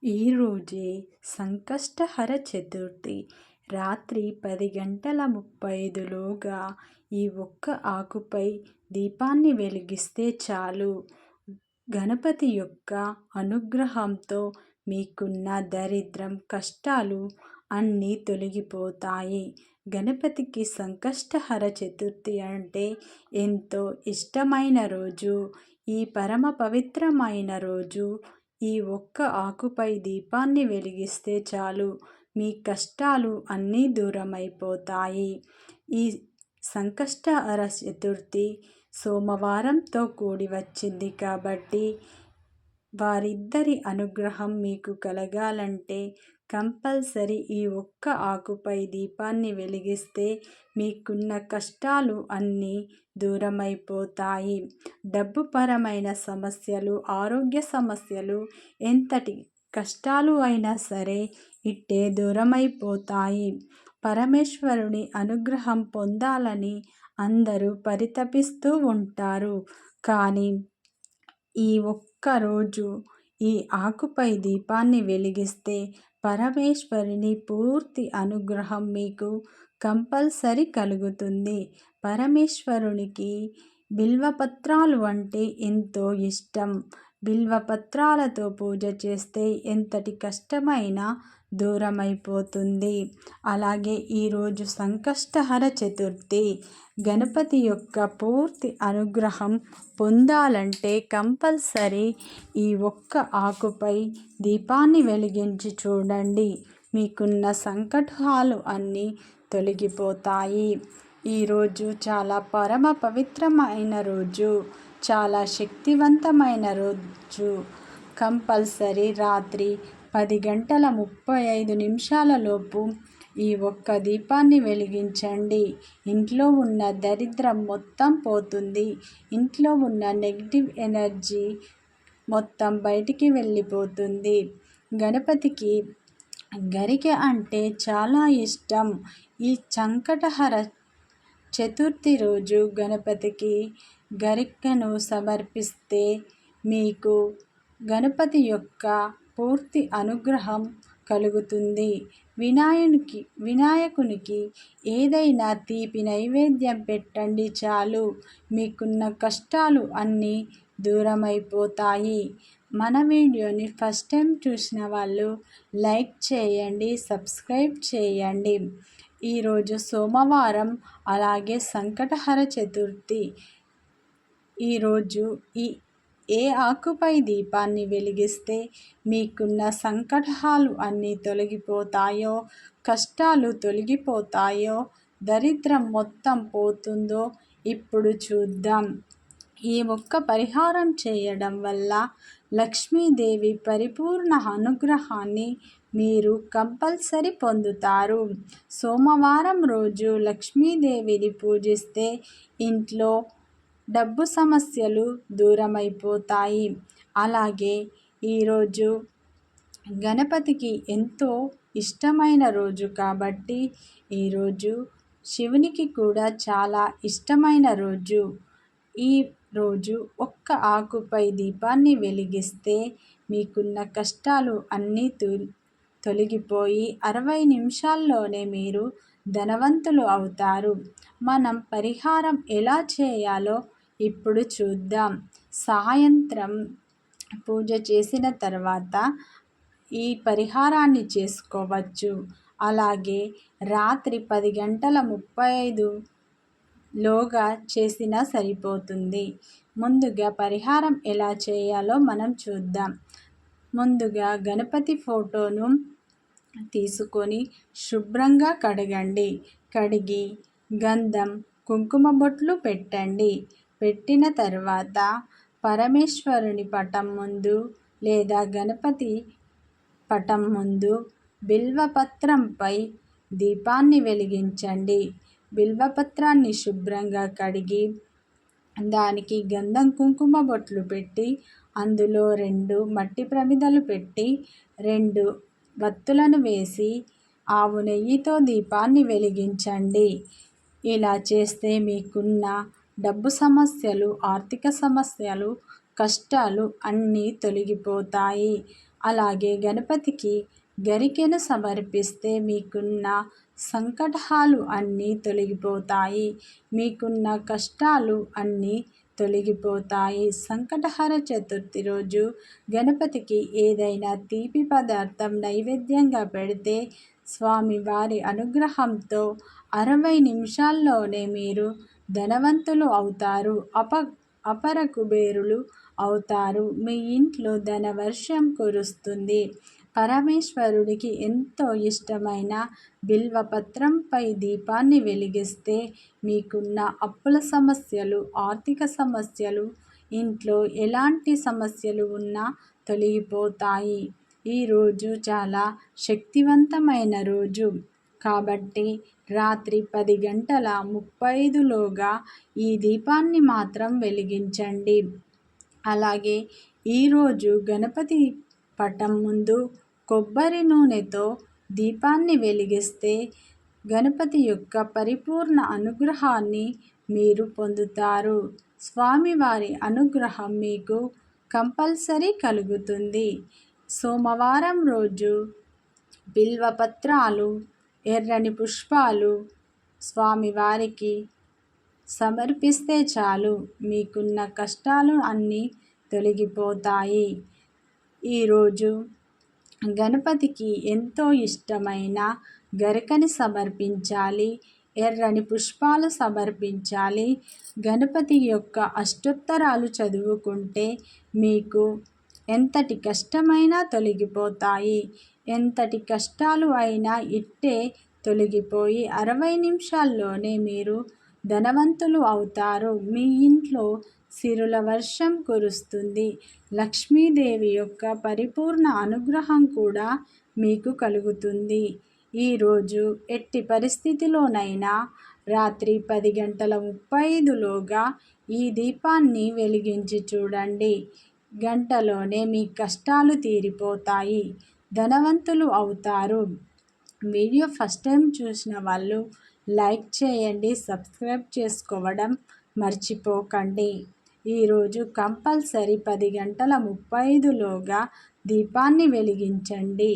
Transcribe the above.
ఈరోజే సంకష్టహర చతుర్థి. రాత్రి 10:35లోగా ఈ ఒక్క ఆకుపై దీపాన్ని వెలిగిస్తే చాలు. గణపతి యొక్క అనుగ్రహంతో మీకున్న దరిద్రం, కష్టాలు అన్నీ తొలగిపోతాయి. గణపతికి సంకష్టహర చతుర్థి అంటే ఎంతో ఇష్టమైన రోజు. ఈ పరమ పవిత్రమైన రోజు ఈ ఒక్క ఆకుపై దీపాన్ని వెలిగిస్తే చాలు, మీ కష్టాలు అన్నీ దూరమైపోతాయి. ఈ సంకష్టహర చతుర్థి సోమవారంతో కూడి వచ్చింది కాబట్టి వారిద్దరి అనుగ్రహం మీకు కలగాలంటే కంపల్సరీ ఈ ఒక్క ఆకుపై దీపాన్ని వెలిగిస్తే మీకున్న కష్టాలు అన్నీ దూరమైపోతాయి. డబ్బుపరమైన సమస్యలు, ఆరోగ్య సమస్యలు, ఎంతటి కష్టాలు అయినా సరే ఇట్టే దూరమైపోతాయి. పరమేశ్వరుని అనుగ్రహం పొందాలని అందరూ పరితపిస్తూ ఉంటారు. కానీ ఈ ఒక్కరోజు ఈ ఆకుపై దీపాన్ని వెలిగిస్తే పరమేశ్వరుని పూర్తి అనుగ్రహం మీకు కంపల్సరీ కలుగుతుంది. పరమేశ్వరునికి బిల్వపత్రాలు అంటే ఎంతో ఇష్టం. బిల్వపత్రాలతో పూజ చేస్తే ఎంతటి కష్టమైనా దూరమైపోతుంది. అలాగే ఈరోజు సంకష్టహర చతుర్థి. గణపతి యొక్క పూర్తి అనుగ్రహం పొందాలంటే కంపల్సరీ ఈ ఒక్క ఆకుపై దీపాన్ని వెలిగించి చూడండి. మీకున్న సంకటాలు అన్నీ తొలగిపోతాయి. ఈరోజు చాలా పరమ పవిత్రమైన రోజు, చాలా శక్తివంతమైన రోజు. కంపల్సరీ రాత్రి 10:35 ఈ ఒక్క దీపాన్ని వెలిగించండి. ఇంట్లో ఉన్న దరిద్రం మొత్తం పోతుంది. ఇంట్లో ఉన్న నెగిటివ్ ఎనర్జీ మొత్తం బయటికి వెళ్ళిపోతుంది. గణపతికి గరిక అంటే చాలా ఇష్టం. ఈ సంకటహర చతుర్థి రోజు గణపతికి గరికను సమర్పిస్తే మీకు గణపతి యొక్క పూర్తి అనుగ్రహం కలుగుతుంది. వినాయకునికి ఏదైనా తీపి నైవేద్యం పెట్టండి చాలు, మీకున్న కష్టాలు అన్నీ దూరమైపోతాయి. మన వీడియోని ఫస్ట్ టైం చూసిన వాళ్ళు లైక్ చేయండి, సబ్స్క్రైబ్ చేయండి. ఈరోజు సోమవారం, అలాగే సంకటహర చతుర్థి. ఈరోజు ఏ ఆకుపై దీపాన్ని వెలిగిస్తే మీకున్న సంకటాలు అన్నీ తొలగిపోతాయో, కష్టాలు తొలగిపోతాయో, దరిద్రం మొత్తం పోతుందో ఇప్పుడు చూద్దాం. ఈ ఒక్క పరిహారం చేయడం వల్ల లక్ష్మీదేవి పరిపూర్ణ అనుగ్రహాన్ని మీరు కంపల్సరీ పొందుతారు. సోమవారం రోజు లక్ష్మీదేవిని పూజిస్తే ఇంట్లో డబ్బు సమస్యలు దూరమైపోతాయి. అలాగే ఈరోజు గణపతికి ఎంతో ఇష్టమైన రోజు కాబట్టి ఈరోజు శివునికి కూడా చాలా ఇష్టమైన రోజు. ఈ రోజు ఒక్క ఆకుపై దీపాన్ని వెలిగిస్తే మీకున్న కష్టాలు అన్నీ తొలగిపోయి 60 నిమిషాల్లోనే మీరు ధనవంతులు అవుతారు. మనం పరిహారం ఎలా చేయాలో ఇప్పుడు చూద్దాం. సాయంత్రం పూజ చేసిన తర్వాత ఈ పరిహారాన్ని చేసుకోవచ్చు. అలాగే రాత్రి 10:35లోగా చేసినా సరిపోతుంది. ముందుగా పరిహారం ఎలా చేయాలో మనం చూద్దాం. ముందుగా గణపతి ఫోటోను తీసుకొని శుభ్రంగా కడగండి. కడిగి గంధం, కుంకుమ బొట్లు పెట్టండి. పెట్టిన తర్వాత పరమేశ్వరుని పటం ముందు లేదా గణపతి పటం ముందు బిల్వపత్రంపై దీపాన్ని వెలిగించండి. బిల్వపత్రాన్ని శుభ్రంగా కడిగి దానికి గంధం, కుంకుమ బొట్లు పెట్టి అందులో 2 మట్టి ప్రమిదలు పెట్టి 2 వత్తులను వేసి ఆవు నెయ్యితో దీపాన్ని వెలిగించండి. ఇలా చేస్తే మీకున్న డబ్బు సమస్యలు, ఆర్థిక సమస్యలు, కష్టాలు అన్నీ తొలగిపోతాయి. అలాగే గణపతికి గరికెను సమర్పిస్తే మీకున్న సంకటాలు అన్నీ తొలగిపోతాయి. మీకున్న కష్టాలు అన్నీ తొలగిపోతాయి. సంకటహర చతుర్థి రోజు గణపతికి ఏదైనా తీపి పదార్థం నైవేద్యంగా పెడితే స్వామివారి అనుగ్రహంతో 60 నిమిషాల్లోనే మీరు ధనవంతులు అవుతారు. అపర కుబేరులు అవుతారు. మీ ఇంట్లో ధనవర్షం కురుస్తుంది. పరమేశ్వరుడికి ఎంతో ఇష్టమైన బిల్వపత్రంపై దీపాన్ని వెలిగిస్తే మీకున్న అప్పుల సమస్యలు, ఆర్థిక సమస్యలు, ఇంట్లో ఎలాంటి సమస్యలు ఉన్నా తొలగిపోతాయి. ఈరోజు చాలా శక్తివంతమైన రోజు కాబట్టి రాత్రి 10:35లోగా ఈ దీపాన్ని మాత్రం వెలిగించండి. అలాగే ఈరోజు గణపతి పటం ముందు కొబ్బరి నూనెతో దీపాన్ని వెలిగిస్తే గణపతి యొక్క పరిపూర్ణ అనుగ్రహాన్ని మీరు పొందుతారు. స్వామివారి అనుగ్రహం మీకు కంపల్సరీ కలుగుతుంది. సోమవారం రోజు బిల్వపత్రాలు, ఎర్రని పుష్పాలు స్వామివారికి సమర్పిస్తే చాలు, మీకున్న కష్టాలు అన్నీ తొలగిపోతాయి. ఈరోజు గణపతికి ఎంతో ఇష్టమైన గరికని సమర్పించాలి. ఎర్రని పుష్పాలు సమర్పించాలి. గణపతి యొక్క అష్టోత్తరాలు చదువుకుంటే మీకు ఎంతటి కష్టమైనా తొలగిపోతాయి. ఎంతటి కష్టాలు అయినా ఇట్టే తొలగిపోయి 60 నిమిషాల్లోనే మీరు ధనవంతులు అవుతారు. మీ ఇంట్లో సిరుల వర్షం కురుస్తుంది. లక్ష్మీదేవి యొక్క పరిపూర్ణ అనుగ్రహం కూడా మీకు కలుగుతుంది. ఈరోజు ఎట్టి పరిస్థితిలోనైనా రాత్రి 10:35లోగా ఈ దీపాన్ని వెలిగించి చూడండి. గంటలోనే మీ కష్టాలు తీరిపోతాయి. ధనవంతులు అవుతారు. వీడియో ఫస్ట్ టైం చూసిన వాళ్ళు లైక్ చేయండి, సబ్స్క్రైబ్ చేసుకోవడం మర్చిపోకండి. ఈరోజు కంపల్సరీ 10:35లోగా దీపాన్ని వెలిగించండి.